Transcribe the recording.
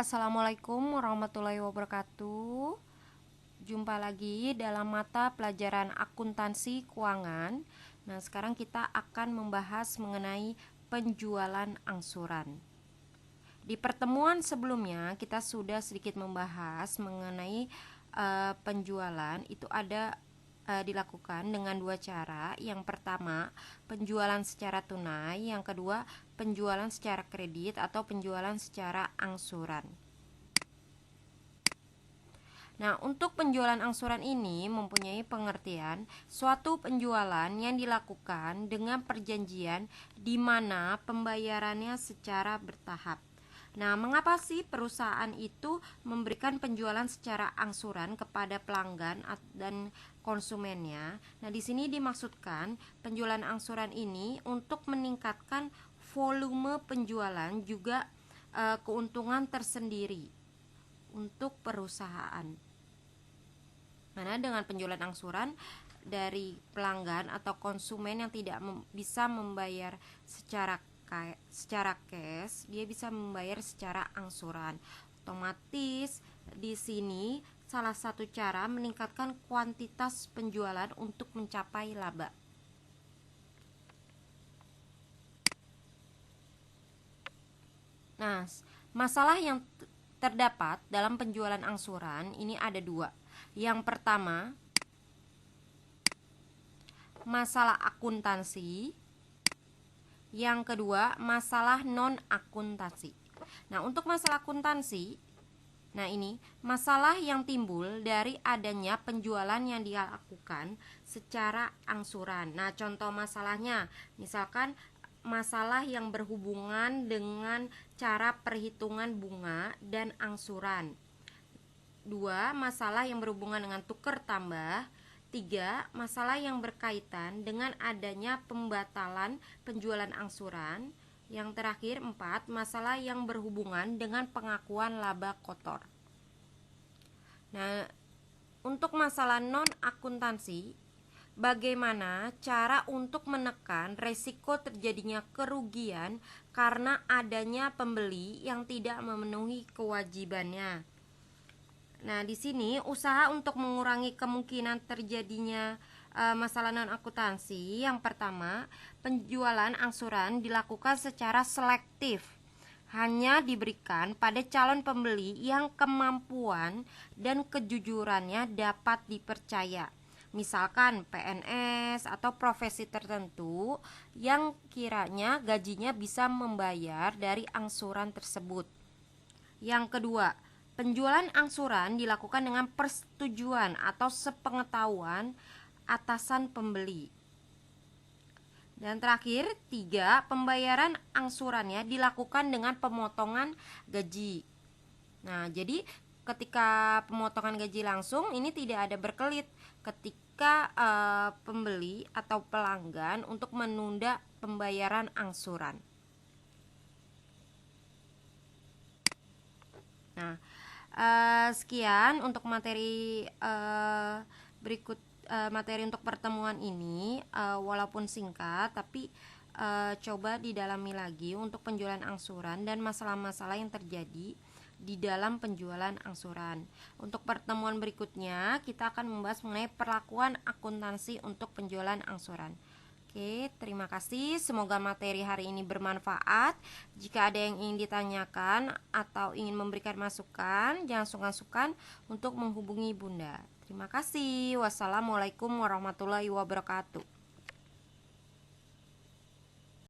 Assalamualaikum warahmatullahi wabarakatuh. Jumpa lagi dalam mata pelajaran akuntansi keuangan. Nah, sekarang kita akan membahas mengenai penjualan angsuran. Di pertemuan sebelumnya kita sudah sedikit membahas mengenai penjualan itu ada dilakukan dengan dua cara. Yang pertama, penjualan secara tunai, yang kedua, penjualan secara kredit atau penjualan secara angsuran. Nah, untuk penjualan angsuran ini mempunyai pengertian suatu penjualan yang dilakukan dengan perjanjian di mana pembayarannya secara bertahap. Nah, mengapa sih perusahaan itu memberikan penjualan secara angsuran kepada pelanggan dan konsumennya? Nah, di sini dimaksudkan penjualan angsuran ini untuk meningkatkan volume penjualan juga keuntungan tersendiri untuk perusahaan. Mana dengan penjualan angsuran dari pelanggan atau konsumen yang tidak bisa membayar secara cash, dia bisa membayar secara angsuran. Otomatis di sini salah satu cara meningkatkan kuantitas penjualan untuk mencapai laba. Nah, masalah yang terdapat dalam penjualan angsuran ini ada dua. Yang pertama, masalah akuntansi. Yang kedua, masalah non-akuntansi. Nah, untuk masalah akuntansi, nah ini masalah yang timbul dari adanya penjualan yang dilakukan secara angsuran. Nah, contoh masalahnya, misalkan masalah yang berhubungan dengan cara perhitungan bunga dan angsuran. 2. Masalah yang berhubungan dengan tukar tambah. 3. Masalah yang berkaitan dengan adanya pembatalan penjualan angsuran. Yang terakhir 4. Masalah yang berhubungan dengan pengakuan laba kotor. Nah, untuk masalah non-akuntansi, bagaimana cara untuk menekan resiko terjadinya kerugian karena adanya pembeli yang tidak memenuhi kewajibannya. Nah, di sini usaha untuk mengurangi kemungkinan terjadinya masalah non-akuntansi. Yang pertama, penjualan angsuran dilakukan secara selektif. Hanya diberikan pada calon pembeli yang kemampuan dan kejujurannya dapat dipercaya. Misalkan PNS atau profesi tertentu yang kiranya gajinya bisa membayar dari angsuran tersebut. Yang kedua, penjualan angsuran dilakukan dengan persetujuan atau sepengetahuan atasan pembeli. Dan terakhir, 3. Pembayaran angsurannya dilakukan dengan pemotongan gaji. Nah, jadi ketika pemotongan gaji langsung ini tidak ada berkelit ketika pembeli atau pelanggan untuk menunda pembayaran angsuran. Nah, sekian untuk materi berikut materi untuk pertemuan ini, walaupun singkat tapi coba didalami lagi untuk penjualan angsuran dan masalah-masalah yang terjadi di dalam penjualan angsuran. Untuk pertemuan berikutnya kita akan membahas mengenai perlakuan akuntansi untuk penjualan angsuran. Oke, terima kasih. Semoga materi hari ini bermanfaat. Jika ada yang ingin ditanyakan atau ingin memberikan masukan, jangan sungkan-sungkan untuk menghubungi Bunda. Terima kasih. Wassalamualaikum warahmatullahi wabarakatuh.